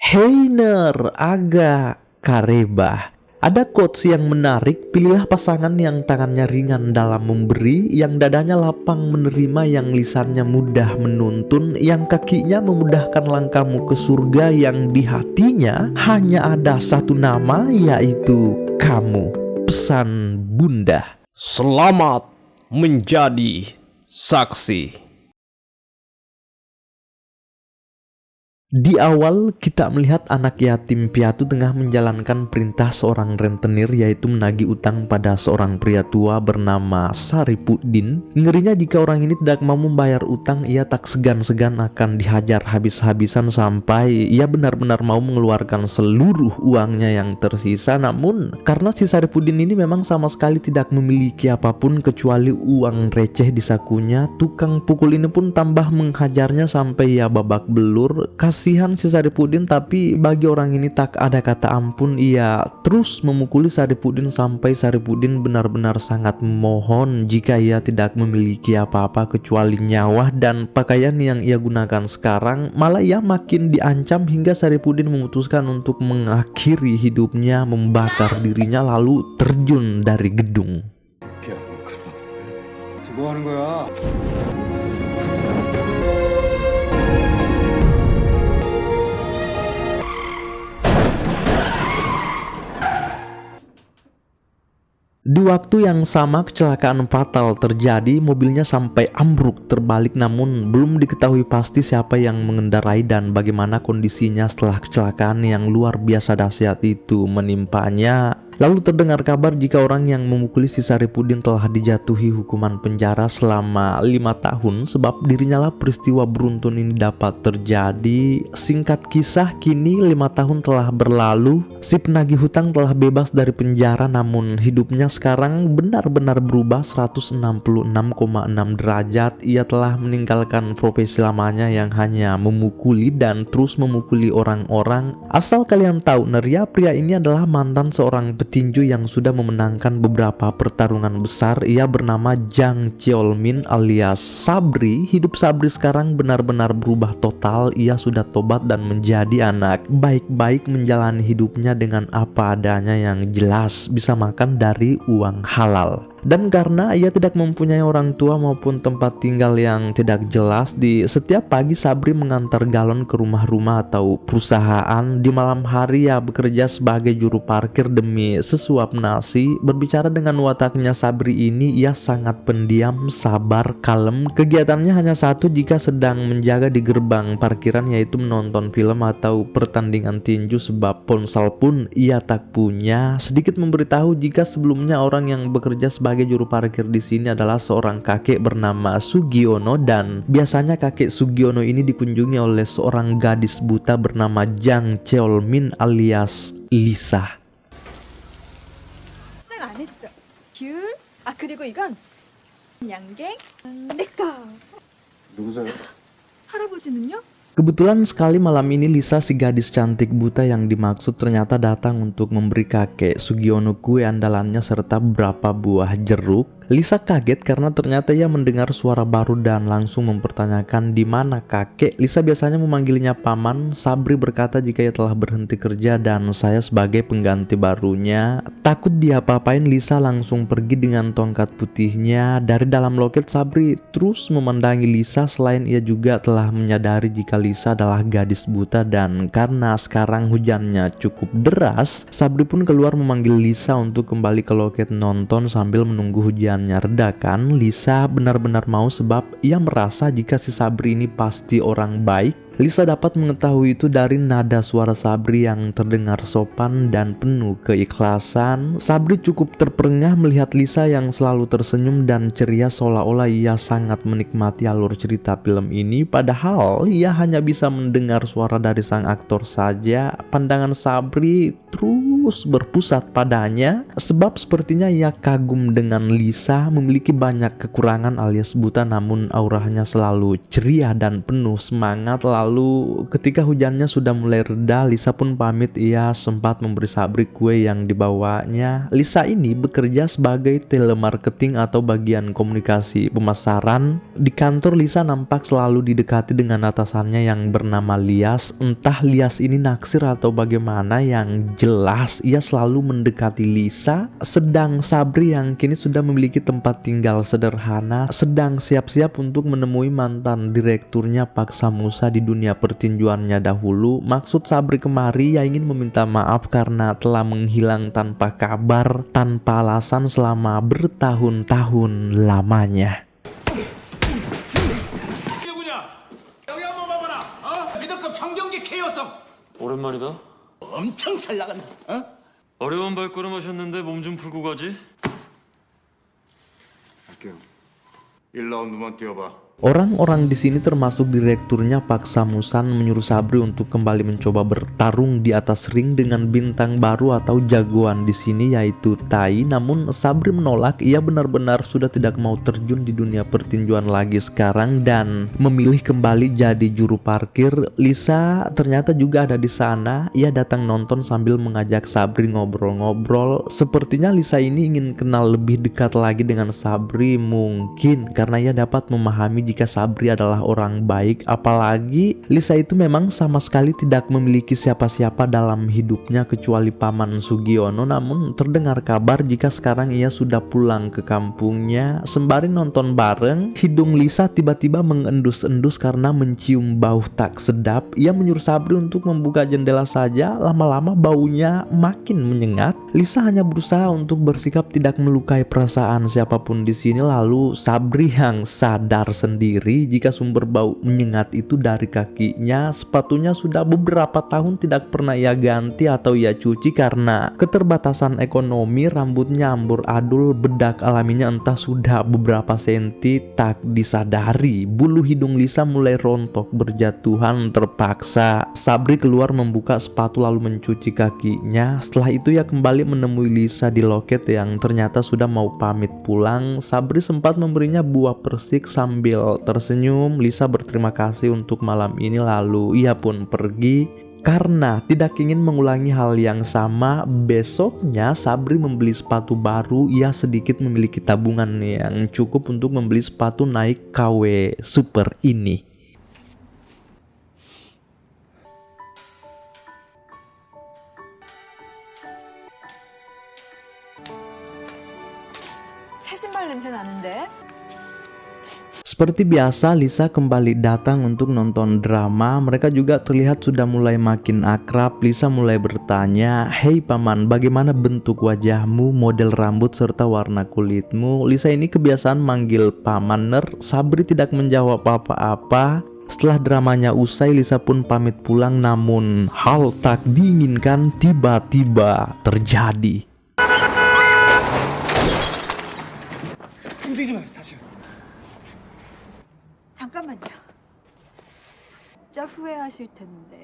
Heiner Aga Karebah. Ada quotes yang menarik, pilihlah pasangan yang tangannya ringan dalam memberi, yang dadanya lapang menerima, yang lisannya mudah menuntun, yang kakinya memudahkan langkahmu ke surga, yang di hatinya hanya ada satu nama, yaitu kamu. Pesan Bunda. Selamat menjadi saksi. Di awal kita melihat anak yatim piatu tengah menjalankan perintah seorang rentenir, yaitu menagih utang pada seorang pria tua bernama Saripudin. Ngerinya jika orang ini tidak mau membayar utang, ia tak segan-segan akan dihajar habis-habisan sampai ia benar-benar mau mengeluarkan seluruh uangnya yang tersisa. Namun karena si Saripudin ini memang sama sekali tidak memiliki apapun kecuali uang receh di sakunya, tukang pukul ini pun tambah menghajarnya sampai ia babak belur. Kasihan si Saripudin, tapi bagi orang ini tak ada kata ampun. Ia terus memukuli Saripudin sampai Saripudin benar-benar sangat memohon jika ia tidak memiliki apa-apa kecuali nyawa dan pakaian yang ia gunakan sekarang. Malah ia makin diancam hingga Saripudin memutuskan untuk mengakhiri hidupnya, membakar dirinya lalu terjun dari gedung. Di waktu yang sama kecelakaan fatal terjadi, mobilnya sampai ambruk terbalik, namun belum diketahui pasti siapa yang mengendarai dan bagaimana kondisinya setelah kecelakaan yang luar biasa dahsyat itu menimpanya. Lalu terdengar kabar jika orang yang memukuli si Saripudin telah dijatuhi hukuman penjara selama 5 tahun sebab dirinya lah peristiwa beruntun ini dapat terjadi. Singkat kisah, kini 5 tahun telah berlalu, si penagih hutang telah bebas dari penjara, namun hidupnya sekarang benar-benar berubah 166,6 derajat. Ia telah meninggalkan profesi lamanya yang hanya memukuli dan terus memukuli orang-orang. Asal kalian tahu, Neria, pria ini adalah mantan seorang petinju yang sudah memenangkan beberapa pertarungan besar. Ia bernama Jang Cheolmin alias Sabri. Hidup Sabri sekarang benar-benar berubah total. Ia sudah tobat dan menjadi anak baik-baik, menjalani hidupnya dengan apa adanya yang jelas bisa makan dari uang halal. Dan karena ia tidak mempunyai orang tua maupun tempat tinggal yang tidak jelas, di setiap pagi Sabri mengantar galon ke rumah-rumah atau perusahaan. Di malam hari ia bekerja sebagai juru parkir demi sesuap nasi. Berbicara dengan wataknya Sabri ini, ia sangat pendiam, sabar, kalem. Kegiatannya hanya satu jika sedang menjaga di gerbang parkiran, yaitu menonton film atau pertandingan tinju, sebab ponsel pun ia tak punya. Sedikit memberitahu jika sebelumnya orang yang bekerja sebagai juru parkir di sini adalah seorang kakek bernama Sugiono, dan biasanya kakek Sugiono ini dikunjungi oleh seorang gadis buta bernama Jang Cheolmin alias Lisa. 안 했죠. 귤? 아 그리고 이건 양갱? 내꺼. 누구세요? 할아버지는요? Kebetulan sekali malam ini Lisa, si gadis cantik buta yang dimaksud, ternyata datang untuk memberi kakek Sugiono kue andalannya serta beberapa buah jeruk. Lisa kaget karena ternyata ia mendengar suara baru dan langsung mempertanyakan di mana kakek. Lisa biasanya memanggilnya paman. Sabri berkata jika ia telah berhenti kerja dan saya sebagai pengganti barunya. Takut diapa-apain, Lisa langsung pergi dengan tongkat putihnya. Dari dalam loket, Sabri terus memandangi Lisa. Selain ia juga telah menyadari jika Lisa adalah gadis buta, dan karena sekarang hujannya cukup deras, Sabri pun keluar memanggil Lisa untuk kembali ke loket nonton sambil menunggu hujan redakan. Lisa benar-benar mau sebab ia merasa jika si Sabri ini pasti orang baik. Lisa dapat mengetahui itu dari nada suara Sabri yang terdengar sopan dan penuh keikhlasan. Sabri cukup terperangah melihat Lisa yang selalu tersenyum dan ceria, seolah-olah ia sangat menikmati alur cerita film ini. Padahal ia hanya bisa mendengar suara dari sang aktor saja. Pandangan Sabri terus berpusat padanya sebab sepertinya ia kagum dengan Lisa. Memiliki banyak kekurangan alias buta, namun auranya selalu ceria dan penuh semangat. Lalu Lalu ketika hujannya sudah mulai reda, Lisa pun pamit. Ia sempat memberi Sabri kue yang dibawanya. Lisa ini bekerja sebagai telemarketing atau bagian komunikasi pemasaran. Di kantor Lisa nampak selalu didekati dengan atasannya yang bernama Lias. Entah Lias ini naksir atau bagaimana, yang jelas ia selalu mendekati Lisa. Sedang Sabri yang kini sudah memiliki tempat tinggal sederhana sedang siap-siap untuk menemui mantan direkturnya Pak Samusa di dunia pertinjuannya dahulu. Maksud Sabri kemari ya ingin meminta maaf karena telah menghilang tanpa kabar, tanpa alasan selama bertahun-tahun lamanya. 누구냐? 여기 한번 봐봐라. 미드급 청정기 K여성. 오랜만이다. 엄청 잘 나간다. 어려운 발걸음 하셨는데 몸 좀 풀고 가지. 할게요. 1라운드만 뛰어봐. Orang-orang di sini termasuk direkturnya Pak Samusan menyuruh Sabri untuk kembali mencoba bertarung di atas ring dengan bintang baru atau jagoan di sini yaitu Tai. Namun Sabri menolak, ia benar-benar sudah tidak mau terjun di dunia pertinjuan lagi sekarang dan memilih kembali jadi juru parkir. Lisa ternyata juga ada di sana. Ia datang nonton sambil mengajak Sabri ngobrol-ngobrol. Sepertinya Lisa ini ingin kenal lebih dekat lagi dengan Sabri, mungkin karena ia dapat memahami jika Sabri adalah orang baik. Apalagi Lisa itu memang sama sekali tidak memiliki siapa-siapa dalam hidupnya kecuali Paman Sugiono. Namun terdengar kabar jika sekarang ia sudah pulang ke kampungnya. Sembari nonton bareng, hidung Lisa tiba-tiba mengendus-endus karena mencium bau tak sedap. Ia menyuruh Sabri untuk membuka jendela saja. Lama-lama baunya makin menyengat. Lisa hanya berusaha untuk bersikap tidak melukai perasaan siapapun di sini. Lalu Sabri yang sadar sendiri jika sumber bau menyengat itu dari kakinya. Sepatunya sudah beberapa tahun tidak pernah ia ganti atau ia cuci karena keterbatasan ekonomi. Rambutnya ambur-adul, bedak alaminya entah sudah beberapa senti tak disadari. Bulu hidung Lisa mulai rontok berjatuhan. Terpaksa Sabri keluar membuka sepatu lalu mencuci kakinya. Setelah itu ia kembali menemui Lisa di loket yang ternyata sudah mau pamit pulang. Sabri sempat memberinya buah persik sambil tersenyum. Lisa berterima kasih untuk malam ini lalu ia pun pergi karena tidak ingin mengulangi hal yang sama. Besoknya Sabri membeli sepatu baru. Ia sedikit memiliki tabungan yang cukup untuk membeli sepatu naik KW Super ini. 새 신발 냄새 나는데? Seperti biasa, Lisa kembali datang untuk nonton drama. Mereka juga terlihat sudah mulai makin akrab. Lisa mulai bertanya, "Hei paman, bagaimana bentuk wajahmu, model rambut, serta warna kulitmu?" Lisa ini kebiasaan manggil pamaner. Sabri tidak menjawab apa-apa. Setelah dramanya usai, Lisa pun pamit pulang. Namun hal tak diinginkan tiba-tiba terjadi. 움직이지 마. 다시. 잠깐만요. 진짜 후회하실 텐데.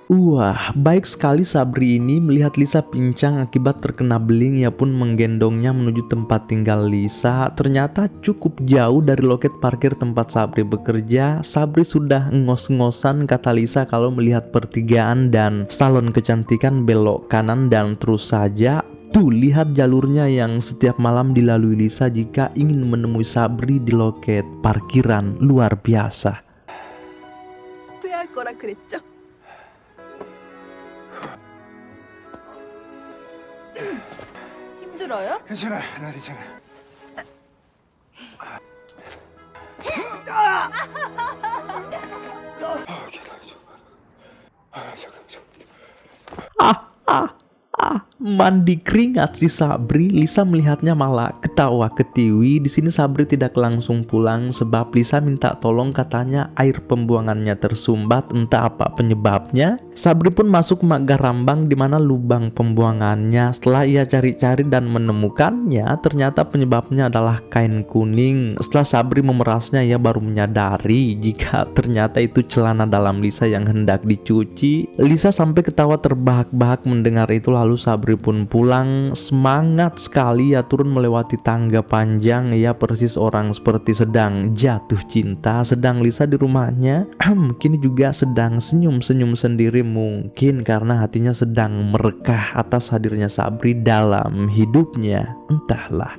Wah, baik sekali Sabri ini melihat Lisa pincang akibat terkena beling. Ia pun menggendongnya menuju tempat tinggal Lisa. Ternyata cukup jauh dari loket parkir tempat Sabri bekerja. Sabri sudah ngos-ngosan, kata Lisa, kalau melihat pertigaan dan salon kecantikan belok kanan dan terus saja. Tuh, lihat jalurnya yang setiap malam dilalui Lisa jika ingin menemui Sabri di loket parkiran. Luar biasa. 후회할 거라 그랬죠? 힘들어요? 괜찮아. 나 괜찮아. Mandi keringat si Sabri. Lisa melihatnya malah ketawa ketiwi. Di sini Sabri tidak langsung pulang sebab Lisa minta tolong, katanya air pembuangannya tersumbat, entah apa penyebabnya. Sabri pun masuk Magar Rambang di mana lubang pembuangannya. Setelah ia cari-cari dan menemukannya, ternyata penyebabnya adalah kain kuning. Setelah Sabri memerasnya, ia baru menyadari jika ternyata itu celana dalam Lisa yang hendak dicuci. Lisa sampai ketawa terbahak-bahak mendengar itu. Lalu Sabri pun pulang. Semangat sekali ia turun melewati tangga panjang, ia persis orang seperti sedang jatuh cinta. Sedang Lisa di rumahnya kini juga sedang senyum-senyum sendiri, mungkin karena hatinya sedang merekah atas hadirnya Sabri dalam hidupnya, entahlah.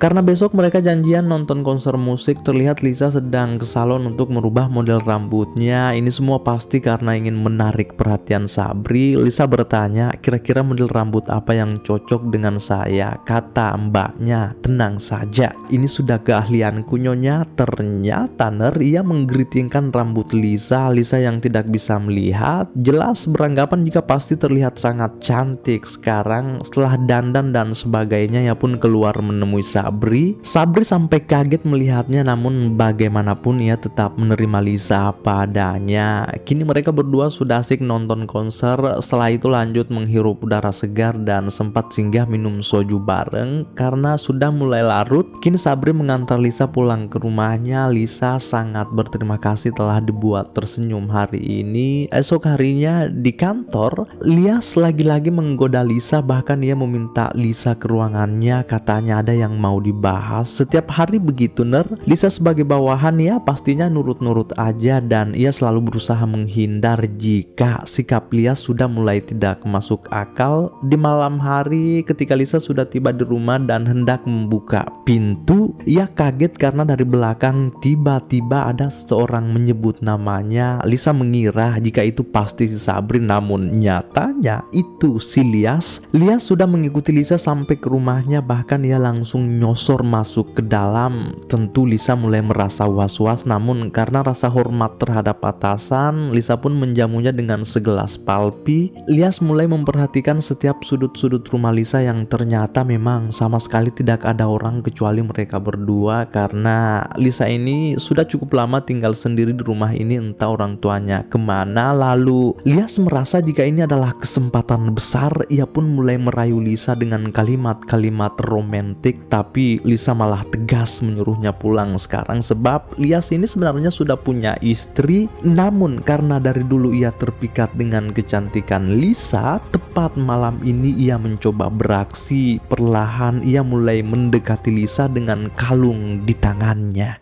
Karena besok mereka janjian nonton konser musik, terlihat Lisa sedang ke salon untuk merubah model rambutnya. Ini semua pasti karena ingin menarik perhatian Sabri. Lisa bertanya, kira-kira model rambut apa yang cocok dengan saya? Kata mbaknya, tenang saja, ini sudah keahlianku nyonya. Ternyata ia menggeritingkan rambut Lisa. Lisa yang tidak bisa melihat, jelas beranggapan jika pasti terlihat sangat cantik. Sekarang setelah dandan dan sebagainya, ia pun keluar menemui Sabri sampai kaget melihatnya, namun bagaimanapun ia tetap menerima Lisa apa adanya. Kini mereka berdua sudah asik nonton konser. Setelah itu lanjut menghirup udara segar dan sempat singgah minum soju bareng. Karena sudah mulai larut, kini Sabri mengantar Lisa pulang ke rumahnya. Lisa sangat berterima kasih telah dibuat tersenyum hari ini. Esok harinya di kantor, Lias lagi-lagi menggoda Lisa, bahkan ia meminta Lisa ke ruangannya, katanya ada yang mau dibahas. Setiap hari begitu Lisa sebagai bawahan ya pastinya nurut-nurut aja, dan ia selalu berusaha menghindar jika sikap Lias sudah mulai tidak masuk akal. Di malam hari ketika Lisa sudah tiba di rumah dan hendak membuka pintu, ia kaget karena dari belakang tiba-tiba ada seseorang menyebut namanya. Lisa mengira jika itu pasti si Sabri, namun nyatanya itu si Lias. Lias sudah mengikuti Lisa sampai ke rumahnya, bahkan ia langsung nyosor masuk ke dalam. Tentu Lisa mulai merasa was-was, namun karena rasa hormat terhadap atasan, Lisa pun menjamunya dengan segelas palpi. Lias mulai memperhatikan setiap sudut-sudut rumah Lisa yang ternyata memang sama sekali tidak ada orang kecuali mereka berdua, karena Lisa ini sudah cukup lama tinggal sendiri di rumah ini, entah orang tuanya kemana. Lalu Lias merasa jika ini adalah kesempatan besar, ia pun mulai merayu Lisa dengan kalimat-kalimat romantik, tapi Lisa malah tegas menyuruhnya pulang sekarang sebab Lias ini sebenarnya sudah punya istri. Namun karena dari dulu ia terpikat dengan kecantikan Lisa, tepat malam ini ia mencoba beraksi. Perlahan ia mulai mendekati Lisa dengan kalung di tangannya.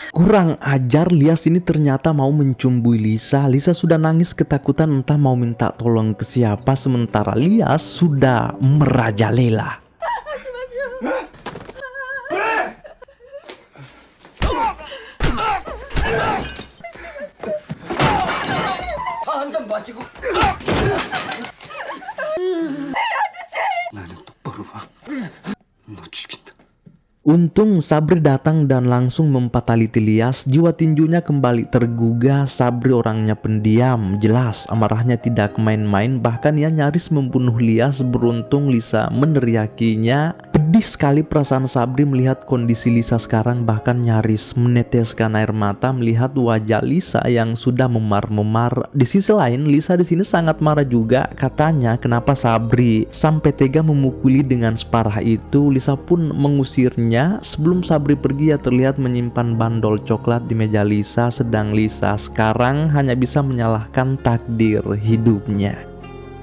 Kurang ajar, Lias ini ternyata mau mencumbui Lisa. Lisa sudah nangis ketakutan entah mau minta tolong ke siapa, sementara Lias sudah merajalela. Untung Sabri datang dan langsung mempataliti Lias. Jiwa tinjunya kembali tergugah. Sabri orangnya pendiam, jelas amarahnya tidak main-main, bahkan ia nyaris membunuh Lias. Beruntung Lisa meneriakinya. Pedih sekali perasaan Sabri melihat kondisi Lisa sekarang, bahkan nyaris meneteskan air mata melihat wajah Lisa yang sudah memar-memar. Di sisi lain, Lisa di sini sangat marah juga. Katanya kenapa Sabri sampai tega memukuli dengan separah itu. Lisa pun mengusirnya. Sebelum Sabri pergi, ia terlihat menyimpan bandol coklat di meja Lisa. Sedang Lisa sekarang hanya bisa menyalahkan takdir hidupnya.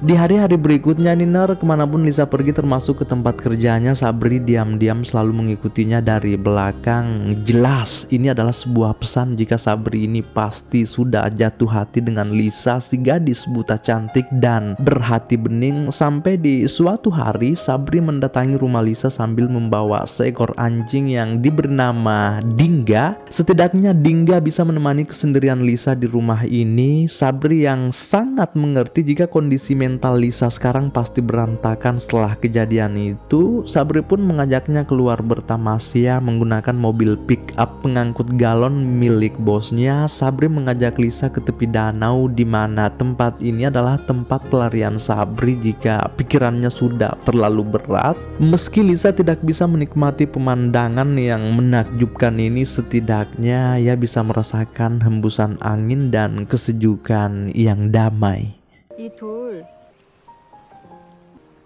Di hari-hari berikutnya kemanapun Lisa pergi termasuk ke tempat kerjanya, Sabri diam-diam selalu mengikutinya dari belakang. Jelas ini adalah sebuah pesan jika Sabri ini pasti sudah jatuh hati dengan Lisa, si gadis buta cantik dan berhati bening. Sampai di suatu hari Sabri mendatangi rumah Lisa sambil membawa seekor anjing yang diberi nama Dingga. Setidaknya Dingga bisa menemani kesendirian Lisa di rumah ini. Sabri yang sangat mengerti jika kondisi mental Lisa sekarang pasti berantakan setelah kejadian itu, Sabri pun mengajaknya keluar bertamasya menggunakan mobil pick up pengangkut galon milik bosnya. Sabri mengajak Lisa ke tepi danau, di mana tempat ini adalah tempat pelarian Sabri jika pikirannya sudah terlalu berat. Meski Lisa tidak bisa menikmati pemandangan yang menakjubkan ini, setidaknya ia bisa merasakan hembusan angin dan kesejukan yang damai. 이 돌,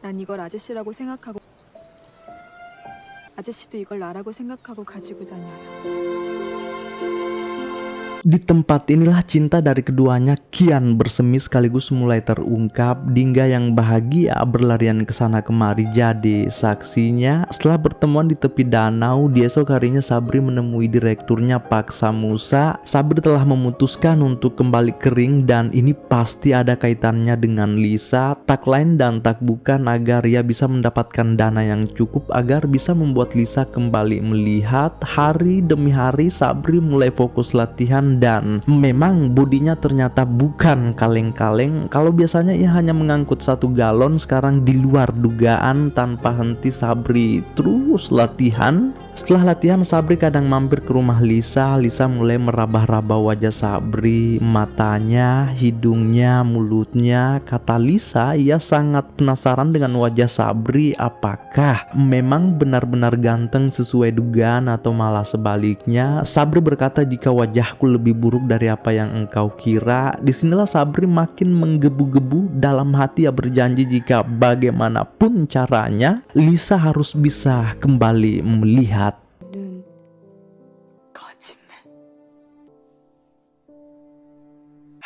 난 이걸 아저씨라고 생각하고 아저씨도 이걸 나라고 생각하고 가지고 다녀요. Di tempat inilah cinta dari keduanya kian bersemi sekaligus mulai terungkap. Dingga yang bahagia berlarian ke sana kemari jadi saksinya. Setelah bertemuan di tepi danau, di esok harinya Sabri menemui direkturnya Pak Samusa. Sabri telah memutuskan untuk kembali ke ring dan ini pasti ada kaitannya dengan Lisa. Tak lain dan tak bukan agar ia bisa mendapatkan dana yang cukup agar bisa membuat Lisa kembali melihat. Hari demi hari Sabri mulai fokus latihan dan memang bodinya ternyata bukan kaleng-kaleng. Kalau biasanya ia hanya mengangkut 1 galon, sekarang di luar dugaan. Tanpa henti Sabri terus latihan. Setelah latihan Sabri kadang mampir ke rumah Lisa. Lisa mulai meraba-raba wajah Sabri, matanya, hidungnya, mulutnya. Kata Lisa, ia sangat penasaran dengan wajah Sabri. Apakah memang benar-benar ganteng sesuai dugaan atau malah sebaliknya? Sabri berkata, jika wajahku lebih buruk dari apa yang engkau kira. Disinilah Sabri makin menggebu-gebu. Dalam hati ia berjanji jika bagaimanapun caranya Lisa harus bisa kembali melihat. 눈 거짓말.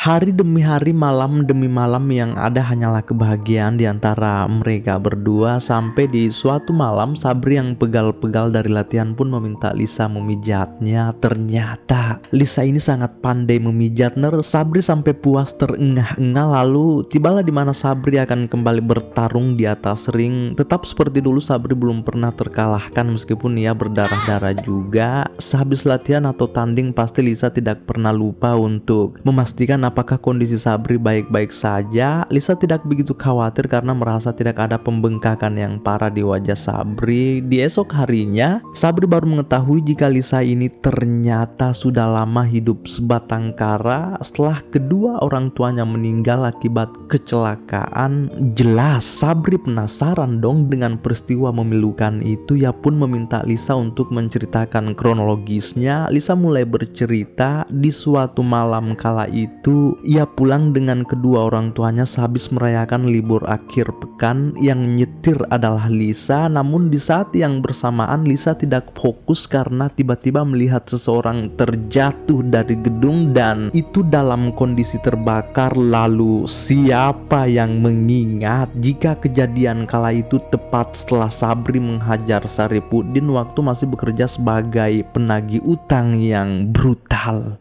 Hari demi hari, malam demi malam, yang ada hanyalah kebahagiaan di antara mereka berdua. Sampai di suatu malam Sabri yang pegal-pegal dari latihan pun meminta Lisa memijatnya. Ternyata Lisa ini sangat pandai memijat. Sabri sampai puas terengah-engah. Lalu tibalah di mana Sabri akan kembali bertarung di atas ring. Tetap seperti dulu, Sabri belum pernah terkalahkan meskipun ia berdarah-darah juga. Sehabis latihan atau tanding pasti Lisa tidak pernah lupa untuk memastikan apakah kondisi Sabri baik-baik saja. Lisa tidak begitu khawatir karena merasa tidak ada pembengkakan yang parah di wajah Sabri. Di esok harinya, Sabri baru mengetahui jika Lisa ini ternyata sudah lama hidup sebatang kara setelah kedua orang tuanya meninggal akibat kecelakaan. Jelas Sabri penasaran dong dengan peristiwa memilukan itu. Ia pun meminta Lisa untuk menceritakan kronologisnya. Lisa mulai bercerita, di suatu malam kala itu ia pulang dengan kedua orang tuanya sehabis merayakan libur akhir pekan. Yang nyetir adalah Lisa, namun di saat yang bersamaan Lisa tidak fokus karena tiba-tiba melihat seseorang terjatuh dari gedung dan itu dalam kondisi terbakar. Lalu siapa yang mengingat jika kejadian kala itu tepat setelah Sabri menghajar Saripudin waktu masih bekerja sebagai penagih utang yang brutal.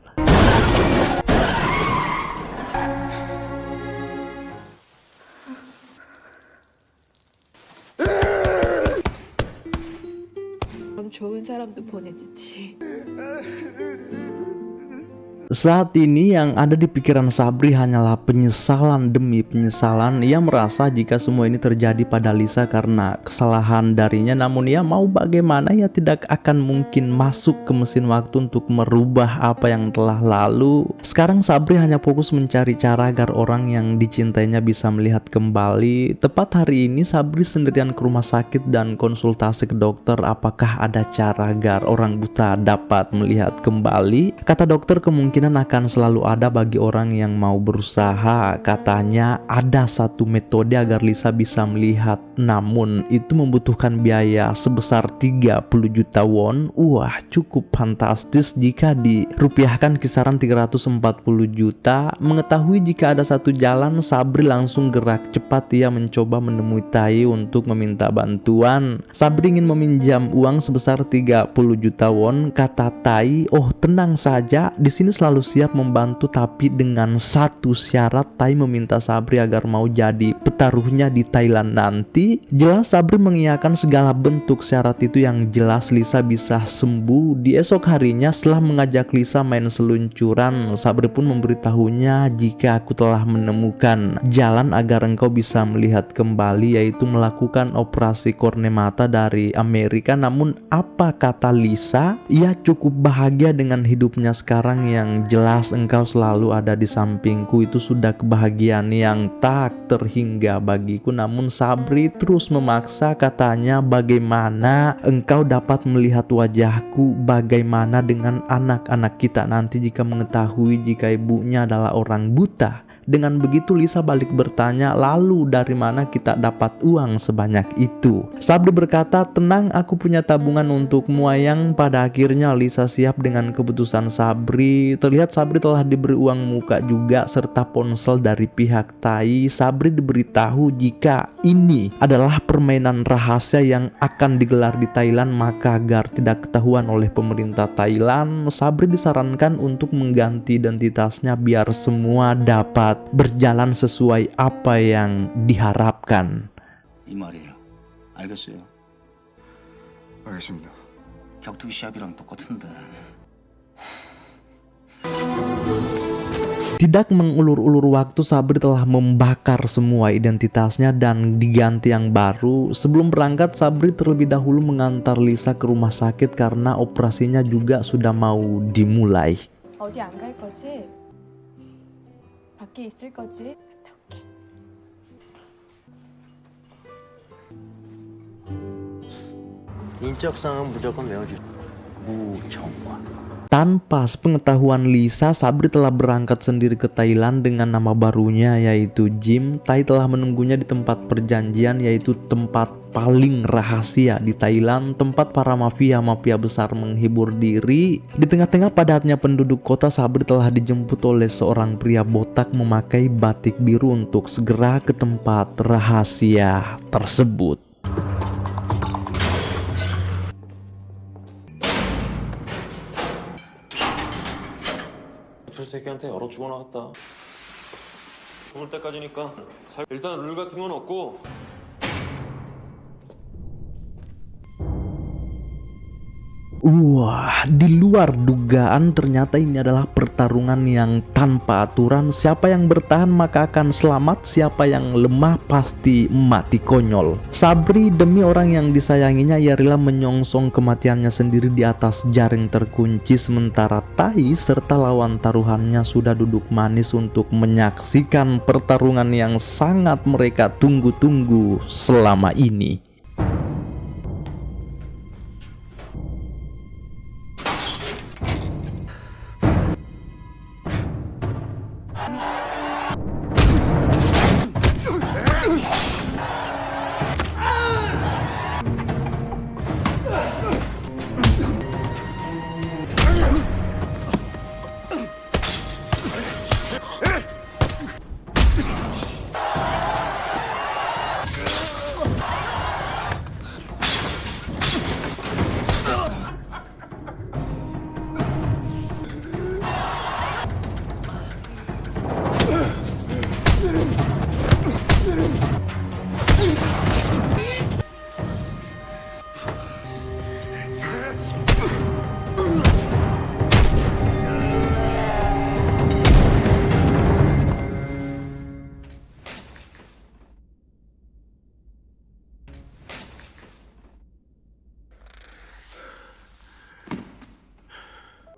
그럼 좋은 사람도 보내주지. Saat ini yang ada di pikiran Sabri hanyalah penyesalan demi penyesalan. Ia merasa jika semua ini terjadi pada Lisa karena kesalahan darinya. Namun ia mau bagaimana, ia tidak akan mungkin masuk ke mesin waktu untuk merubah apa yang telah lalu. Sekarang Sabri hanya fokus mencari cara agar orang yang dicintainya bisa melihat kembali. Tepat hari ini Sabri sendirian ke rumah sakit dan konsultasi ke dokter. Apakah ada cara agar orang buta dapat melihat kembali? Kata dokter, kemungkinan akan selalu ada bagi orang yang mau berusaha. Katanya ada satu metode agar Lisa bisa melihat, namun itu membutuhkan biaya sebesar 30 juta won. Wah, cukup fantastis jika dirupiahkan kisaran 340 juta. Mengetahui jika ada satu jalan, Sabri langsung gerak cepat. Ia mencoba menemui Tai untuk meminta bantuan. Sabri ingin meminjam uang sebesar 30 juta won. Kata Tai, "Oh, tenang saja, di sini selalu siap membantu, tapi dengan satu syarat." Tai meminta Sabri agar mau jadi petaruhnya di Thailand nanti. Jelas Sabri mengiyakan segala bentuk syarat itu. Yang jelas Lisa bisa sembuh. Di esok harinya setelah mengajak Lisa main seluncuran, Sabri pun memberitahunya, jika aku telah menemukan jalan agar engkau bisa melihat kembali, yaitu melakukan operasi kornea mata dari Amerika. Namun apa kata Lisa? Ia cukup bahagia dengan hidupnya sekarang. Yang jelas engkau selalu ada di sampingku. Itu sudah kebahagiaan yang tak terhingga bagiku. Namun Sabri terus memaksa. Katanya, bagaimana engkau dapat melihat wajahku? Bagaimana dengan anak-anak kita nanti jika mengetahui jika ibunya adalah orang buta? Dengan begitu Lisa balik bertanya, lalu dari mana kita dapat uang sebanyak itu? Sabri berkata, tenang, aku punya tabungan untukmu Ayang. Pada akhirnya Lisa siap dengan keputusan Sabri. Terlihat Sabri telah diberi uang muka juga serta ponsel dari pihak Tai. Sabri diberitahu jika ini adalah permainan rahasia yang akan digelar di Thailand, maka agar tidak ketahuan oleh pemerintah Thailand, Sabri disarankan untuk mengganti identitasnya biar semua dapat berjalan sesuai apa yang diharapkan. 이 말이에요. 알겠어요. 알겠습니다. 격투기 시합이랑 똑같은데. Tidak mengulur-ulur waktu, Sabri telah membakar semua identitasnya dan diganti yang baru. Sebelum berangkat, Sabri terlebih dahulu mengantar Lisa ke rumah sakit karena operasinya juga sudah mau dimulai. 어디 안 갈 거지? 밖에 있을 거지? 갔다 올게. 인적사항은 무조건 외워주세요. 무정과. Tanpa sepengetahuan Lisa, Sabri telah berangkat sendiri ke Thailand dengan nama barunya yaitu Jim. Tai telah menunggunya di tempat perjanjian, yaitu tempat paling rahasia di Thailand, tempat para mafia besar menghibur diri. Di tengah-tengah padatnya penduduk kota, Sabri telah dijemput oleh seorang pria botak memakai batik biru untuk segera ke tempat rahasia tersebut. 새끼한테 얼어 죽어나갔다. 죽을 때까지니까 일단 룰 같은 건 없고. Wah, di luar dugaan ternyata ini adalah pertarungan yang tanpa aturan. Siapa yang bertahan maka akan selamat, siapa yang lemah pasti mati konyol. Sabri demi orang yang disayanginya, ia rela menyongsong kematiannya sendiri di atas jaring terkunci, sementara Tai serta lawan taruhannya sudah duduk manis untuk menyaksikan pertarungan yang sangat mereka tunggu-tunggu selama ini.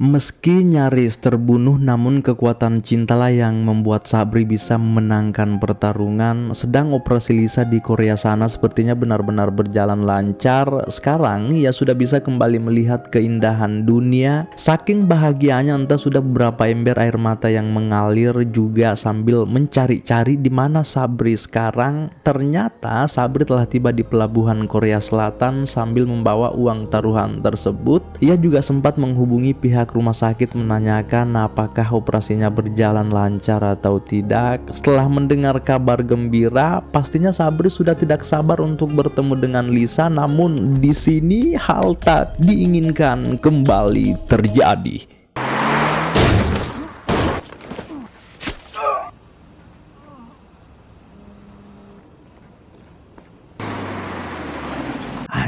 Meski nyaris terbunuh, namun kekuatan cintalah yang membuat Sabri bisa memenangkan pertarungan. Sedang operasi Lisa di Korea sana sepertinya benar-benar berjalan lancar. Sekarang ia sudah bisa kembali melihat keindahan dunia. Saking bahagianya, entah sudah beberapa ember air mata yang mengalir juga sambil mencari-cari di mana Sabri sekarang. Ternyata Sabri telah tiba di pelabuhan Korea Selatan sambil membawa uang taruhan tersebut. Ia juga sempat menghubungi pihak rumah sakit menanyakan apakah operasinya berjalan lancar atau tidak. Setelah mendengar kabar gembira, pastinya Sabri sudah tidak sabar untuk bertemu dengan Lisa. Namun di sini hal tak diinginkan kembali terjadi.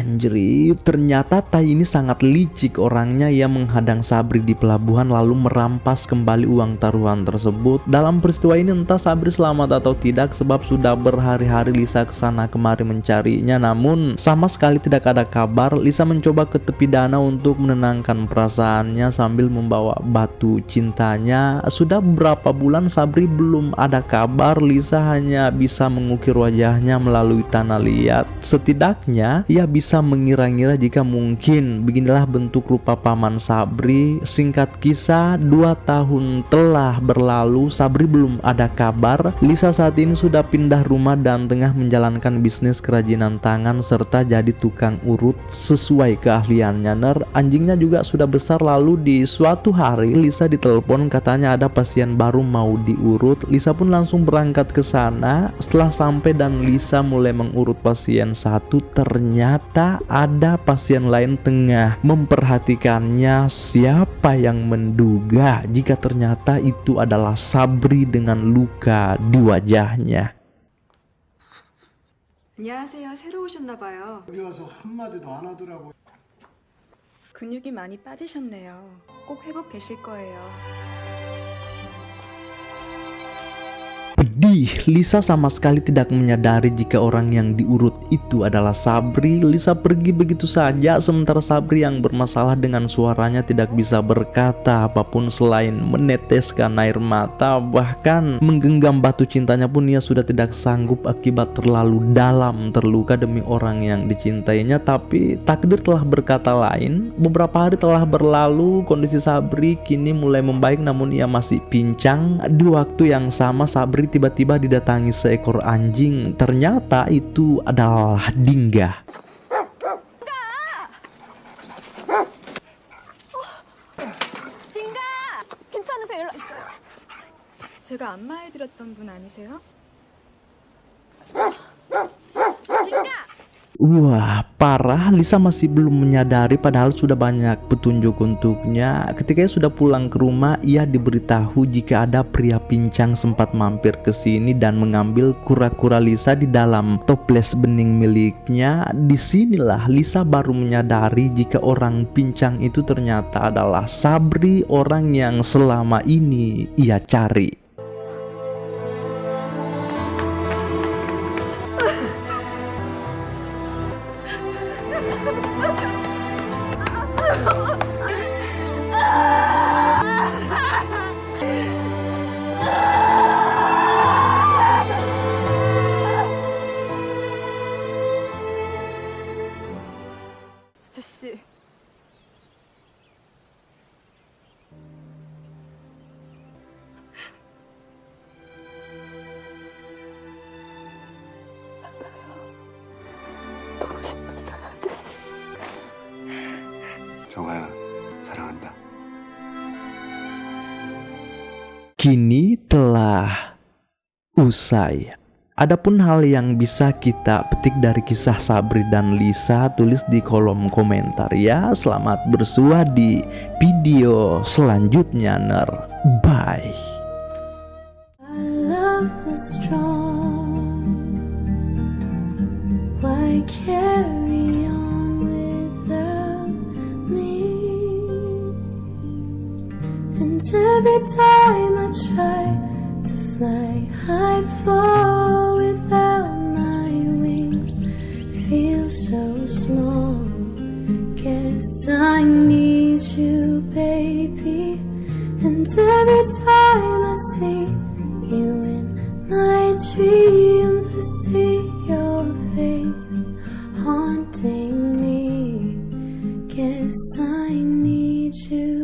Anjir, ternyata Tai ini sangat licik orangnya. Ia menghadang Sabri di pelabuhan lalu merampas kembali uang taruhan tersebut. Dalam peristiwa ini entah Sabri selamat atau tidak, sebab sudah berhari-hari Lisa kesana kemari mencarinya, namun sama sekali tidak ada kabar. Lisa mencoba ke tepi danau untuk menenangkan perasaannya sambil membawa batu cintanya. Sudah beberapa bulan Sabri belum ada kabar. Lisa hanya bisa mengukir wajahnya melalui tanah liat. Setidaknya ia bisa Lisa mengira-ngira jika mungkin beginilah bentuk rupa paman Sabri. Singkat kisah, 2 tahun telah berlalu, Sabri belum ada kabar. Lisa saat ini sudah pindah rumah dan tengah menjalankan bisnis kerajinan tangan serta jadi tukang urut sesuai keahliannya. Anjingnya juga sudah besar. Lalu di suatu hari Lisa ditelepon, katanya ada pasien baru mau diurut. Lisa pun langsung berangkat ke sana. Setelah sampai dan Lisa mulai mengurut pasien satu, ternyata ada pasien lain tengah memperhatikannya. Siapa yang menduga jika ternyata itu adalah Sabri dengan luka di wajahnya. 안녕하세요. 새로 오셨나 봐요. 여기 와서 한마디도 안 하더라고. 근육이 많이 빠지셨네요. 꼭 회복되실 거예요. Pedih, Lisa sama sekali tidak menyadari jika orang yang diurut itu adalah Sabri. Lisa pergi begitu saja, sementara Sabri yang bermasalah dengan suaranya tidak bisa berkata apapun selain meneteskan air mata. Bahkan menggenggam batu cintanya pun ia sudah tidak sanggup akibat terlalu dalam terluka demi orang yang dicintainya. Tapi takdir telah berkata lain. Beberapa hari telah berlalu, kondisi Sabri kini mulai membaik namun ia masih pincang. Di waktu yang sama Sabri tiba-tiba didatangi seekor anjing. Ternyata itu adalah Dingga. 딩가! 괜찮으세요? 일로 있어요. 제가 안마해드렸던 분 아니세요? 딩가! Wah, parah. Lisa masih belum menyadari padahal sudah banyak petunjuk untuknya. Ketika ia sudah pulang ke rumah, ia diberitahu jika ada pria pincang sempat mampir ke sini dan mengambil kura-kura Lisa di dalam toples bening miliknya. Disinilah Lisa baru menyadari jika orang pincang itu ternyata adalah Sabri, orang yang selama ini ia cari. 아저씨. 보고 싶었어요, 아저씨. 정아야, 사랑한다. Kini telah usai. Adapun hal yang bisa kita petik dari kisah Sabri dan Lisa, tulis di kolom komentar ya. Selamat bersua di video selanjutnya, Bye. Our love was strong. Why carry on without me? And every time I try to fly, I fall without my wings. Feel so small. Guess I need you, baby. And every time I see you in my dreams, I see your face haunting me. Guess I need you.